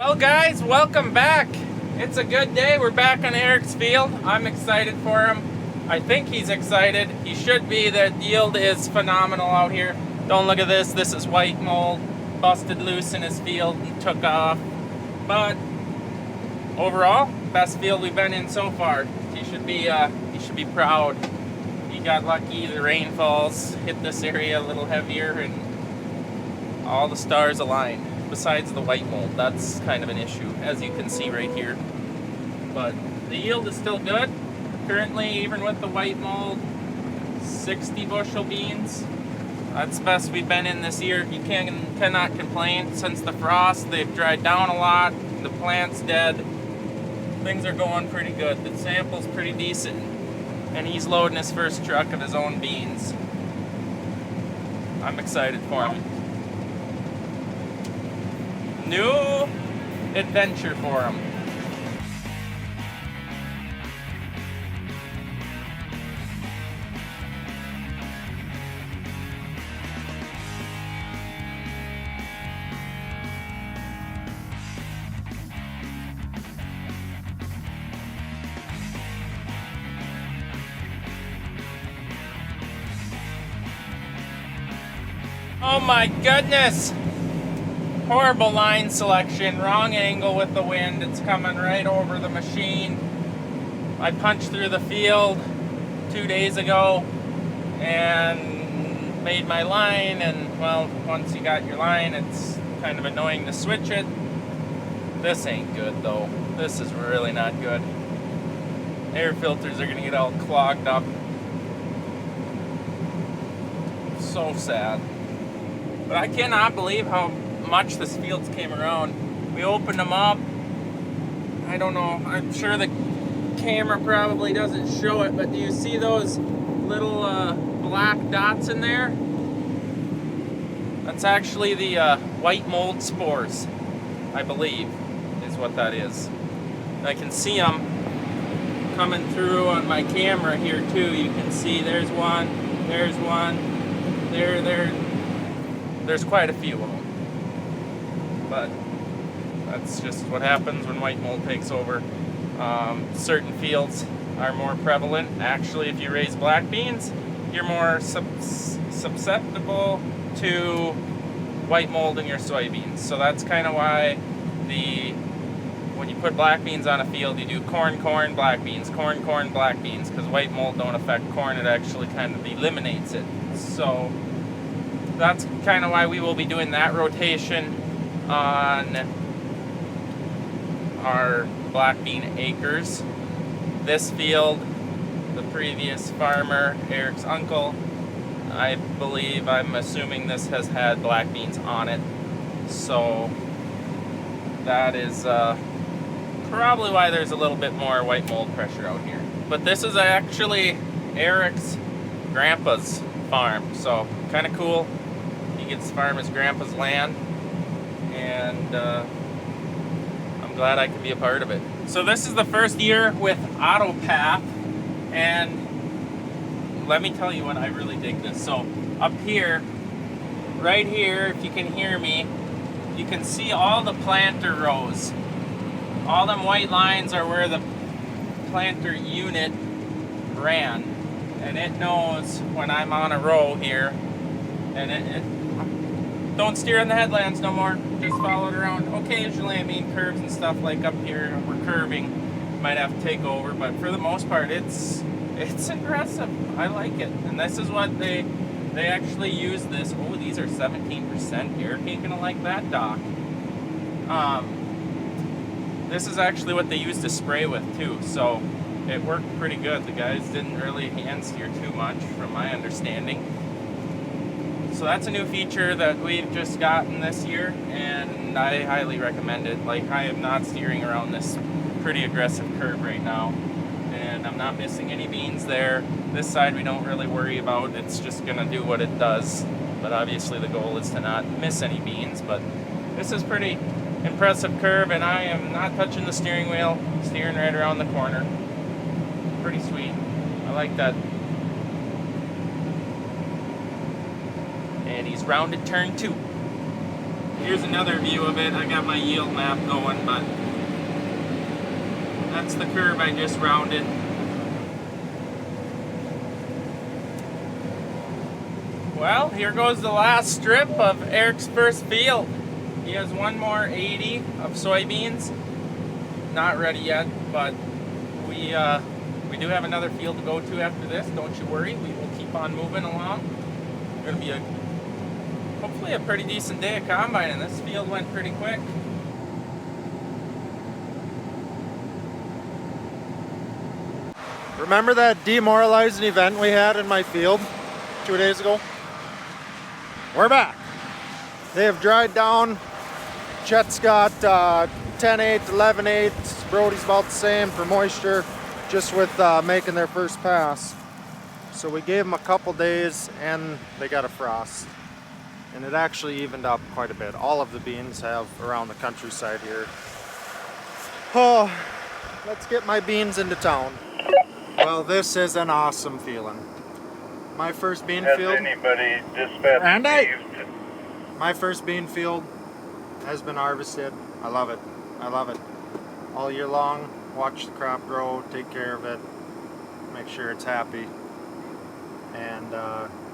Well guys, welcome back. It's a good day. We're back on Eric's field. I'm excited for him. I think he's excited. He should be. The yield is phenomenal out here. Don't look at this. This is white mold. Busted loose in his field and took off. But overall, best field we've been in so far. He should be proud. He got lucky. The rainfalls hit this area a little heavier and all the stars aligned. Besides the white mold, that's kind of an issue, as you can see right here. But the yield is still good. Currently, even with the white mold, 60 bushel beans. That's the best we've been in this year. You cannot complain. Since the frost, they've dried down a lot. The plant's dead. Things are going pretty good. The sample's pretty decent. And he's loading his first truck of his own beans. I'm excited for him. New adventure for him. Oh my goodness! Horrible line selection, wrong angle with the wind. It's coming right over the machine. I punched through the field 2 days ago and made my line, and well, once you got your line, it's kind of annoying to switch it. This ain't good though. This is really not good. Air filters are gonna get all clogged up. So sad. But I cannot believe how much this fields came around. We opened them up. I don't know, I'm sure the camera probably doesn't show it, but do you see those little black dots in there? That's actually the white mold spores, I believe, is what that is. I can see them coming through on my camera here too. You can see there's one, there's quite a few of them. But that's just what happens when white mold takes over. Certain fields are more prevalent. Actually, if you raise black beans, you're more susceptible to white mold in your soybeans. So that's kind of why when you put black beans on a field, you do corn, black beans, corn, black beans, because white mold don't affect corn. It actually kind of eliminates it. So that's kind of why we will be doing that rotation on our black bean acres. This field, the previous farmer, Eric's uncle, I'm assuming this has had black beans on it. So that is probably why there's a little bit more white mold pressure out here. But this is actually Eric's grandpa's farm, so kind of cool. He gets to farm his grandpa's land, and I'm glad I could be a part of it. So this is the first year with AutoPath, and let me tell you what, I really dig this. So up here, right here, if you can hear me, you can see all the planter rows. All them white lines are where the planter unit ran, and it knows when I'm on a row here, and it don't steer in the headlands no more. Just follow it around. Occasionally, I mean, curves and stuff like up here, we're curving, might have to take over, but for the most part, it's impressive. I like it, and this is what they actually use this. Oh, these are 17%. Eric ain't gonna like that, Doc. This is actually what they used to spray with too, so it worked pretty good. The guys didn't really hand steer too much, from my understanding. So that's a new feature that we've just gotten this year, and I highly recommend it. Like, I am not steering around this pretty aggressive curve right now, and I'm not missing any beans there. This side we don't really worry about. It's just gonna do what it does, but obviously the goal is to not miss any beans. But this is pretty impressive curve, and I am not touching the steering wheel, steering right around the corner. Pretty sweet. I like that. And he's rounded turn 2. Here's another view of it. I got my yield map going, but that's the curve I just rounded. Well, here goes the last strip of Eric's first field. He has one more 80 of soybeans. Not ready yet, but we do have another field to go to after this. Don't you worry, we will keep on moving along. It's going to be hopefully a pretty decent day of combining. This field went pretty quick. Remember that demoralizing event we had in my field 2 days ago? We're back. They have dried down. Chet's got 10-8, 11-8. Brody's about the same for moisture, just with making their first pass. So we gave them a couple days and they got a frost. And it actually evened up quite a bit. All of the beans have around the countryside here. Oh, let's get my beans into town. Well, this is an awesome feeling. My first bean field. Has anybody dispatched My first bean field has been harvested. I love it. I love it. All year long, watch the crop grow, take care of it, make sure it's happy, and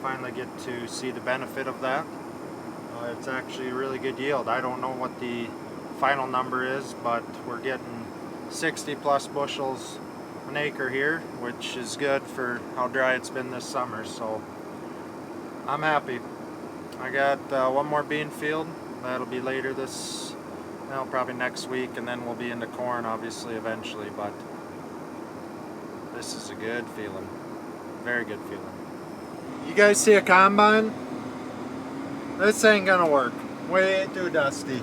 finally get to see the benefit of that. It's actually a really good yield. I don't know what the final number is, but we're getting 60 plus bushels an acre here, which is good for how dry it's been this summer, so I'm happy. I got one more bean field. That'll be later this, well, probably next week, and then we'll be into corn obviously eventually, but this is a good feeling. Very good feeling. You guys see a combine? This ain't gonna work. Way too dusty.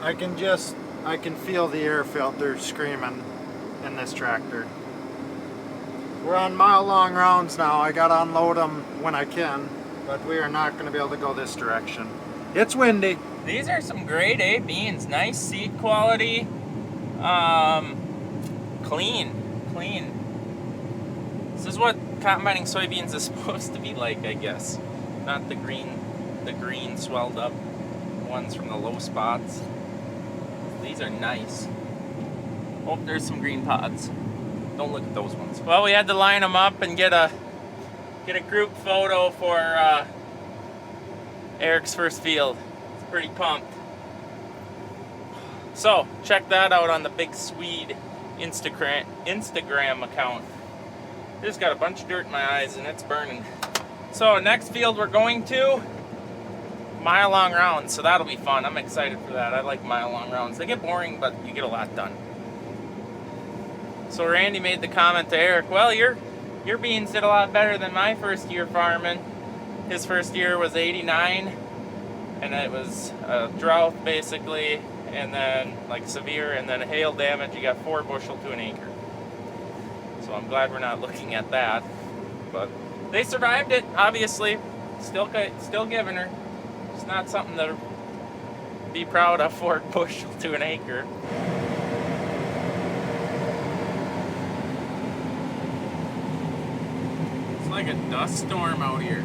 I can feel the air filter screaming in this tractor. We're on mile-long rounds now. I gotta unload them when I can, but we are not going to be able to go this direction. It's windy. These are some grade A beans. Nice seed quality. Clean. This is what combining soybeans is supposed to be like, I guess. Not the green swelled up ones from the low spots. These are nice. Oh, there's some green pods. Don't look at those ones. Well, we had to line them up and get a group photo for Eric's first field. It's pretty pumped. So check that out on the Big Swede Instagram account. Just got a bunch of dirt in my eyes and it's burning. So next field we're going to, mile-long rounds, so that'll be fun. I'm excited for that. I like mile-long rounds. They get boring, but you get a lot done. So Randy made the comment to Eric, well, your beans did a lot better than my first year farming. His first year was 89, and it was a drought basically, and then like severe, and then hail damage. You got 4 bushel to an acre. So I'm glad we're not looking at that. But they survived it, obviously. Still giving her. It's not something to be proud of, 4 bushel to an acre. It's like a dust storm out here.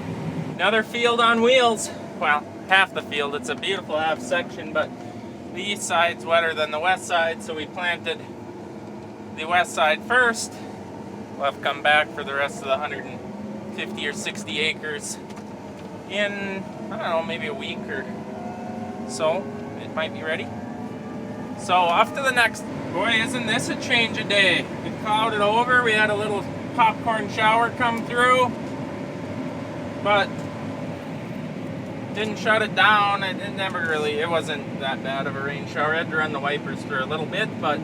Another field on wheels. Well, half the field. It's a beautiful half section, but the east side's wetter than the west side, so we planted the west side first. We'll have to come back for the rest of the 150 or 60 acres in, I don't know, maybe a week or so. It might be ready. So off to the next. Boy, isn't this a change of day. It clouded over. We had a little popcorn shower come through, but didn't shut it down. It wasn't that bad of a rain shower. I had to run the wipers for a little bit, but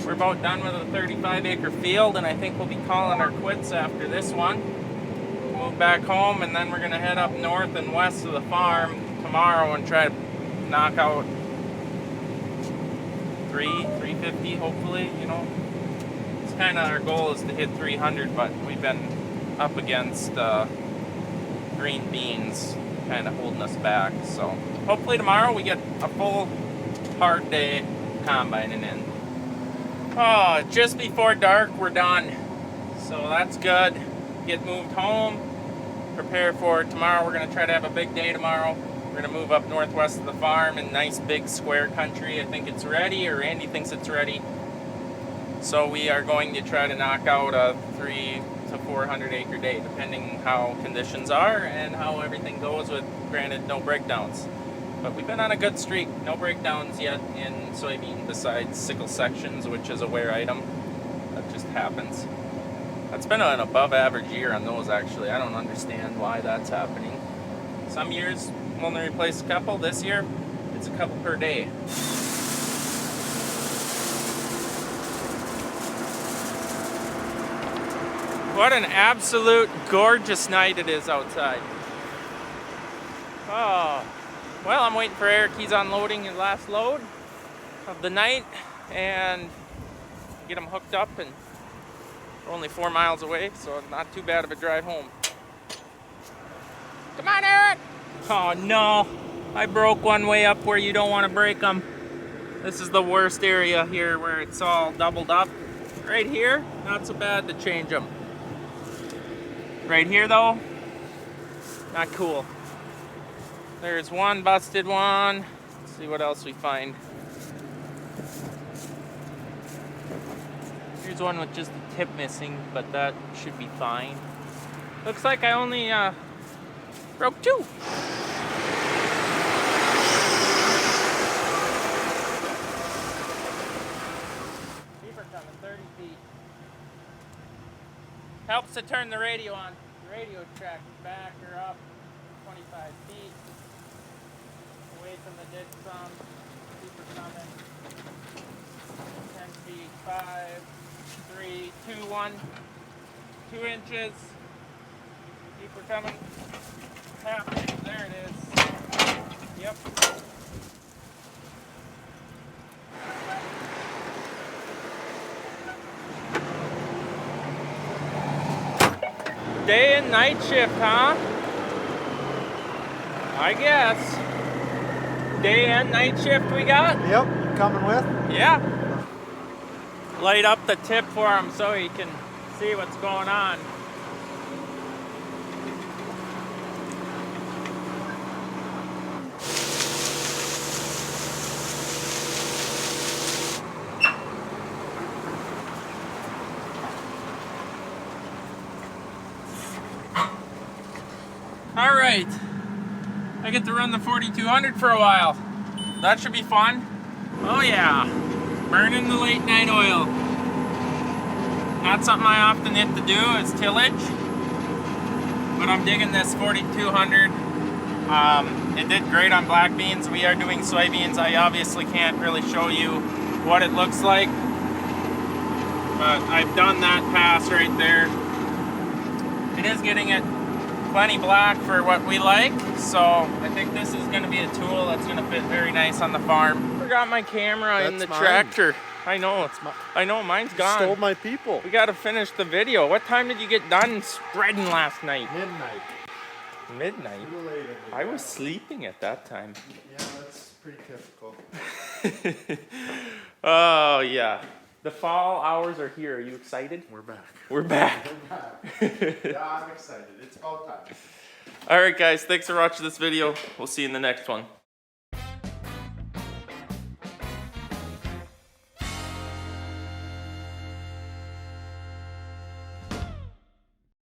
we're about done with a 35 acre field, and I think we'll be calling our quits after this one. Move back home, and then we're gonna head up north and west of the farm tomorrow and try to knock out 350 hopefully. You know, it's kind of our goal is to hit 300, but we've been up against green beans kind of holding us back. So hopefully tomorrow we get a full hard day combining in. Oh, just before dark we're done, so that's good. Get moved home, prepare for tomorrow. We're going to try to have a big day tomorrow. We're going to move up northwest of the farm in nice big square country. I think it's ready, or Randy thinks it's ready. So we are going to try to knock out a 300 to 400 acre day, depending how conditions are and how everything goes, with, granted, no breakdowns. But we've been on a good streak. No breakdowns yet in soybean besides sickle sections, which is a wear item. That just happens. That's been an above average year on those, actually. I don't understand why that's happening. Some years we'll only replace a couple. This year it's a couple per day. What an absolute gorgeous night it is outside. Oh, well, I'm waiting for Eric. He's unloading his last load of the night and get him hooked up, and we're only 4 miles away, so not too bad of a drive home. Come on, Eric! Oh no, I broke one way up where you don't want to break them. This is the worst area here where it's all doubled up. Right here, not so bad to change them. Right here though, not cool. There's one busted one. Let's see what else we find. Here's one with just the tip missing, but that should be fine. Looks like I only broke 2. Beaver coming 30 feet. Helps to turn the radio on. The radio track back or up 25 feet. Away from the ditch some. Beaver coming. 10 feet, 5, 3, 2, 1. 2 inches. Beaver coming. Half inch. There it is. Yep. Day and night shift, huh? I guess. Day and night shift we got? Yep, you coming with? Yeah. Light up the tip for him so he can see what's going on. All right, I get to run the 4200 for a while. That should be fun. Oh yeah, burning the late night oil. Not something I often get to do, is tillage. But I'm digging this 4200. It did great on black beans. We are doing soybeans. I obviously can't really show you what it looks like, but I've done that pass right there. It is getting it plenty black for what we like, so I think this is going to be a tool that's going to fit very nice on the farm. Forgot my camera in the tractor. I know, I know, mine's gone. Stole my people. We got to finish the video. What time did you get done spreading last night? Midnight. Midnight? I was sleeping at that time. Yeah, that's pretty typical. Oh yeah. The fall hours are here. Are you excited? We're back. We're back. We're back. Yeah, I'm excited. It's about time. All right, guys. Thanks for watching this video. We'll see you in the next one.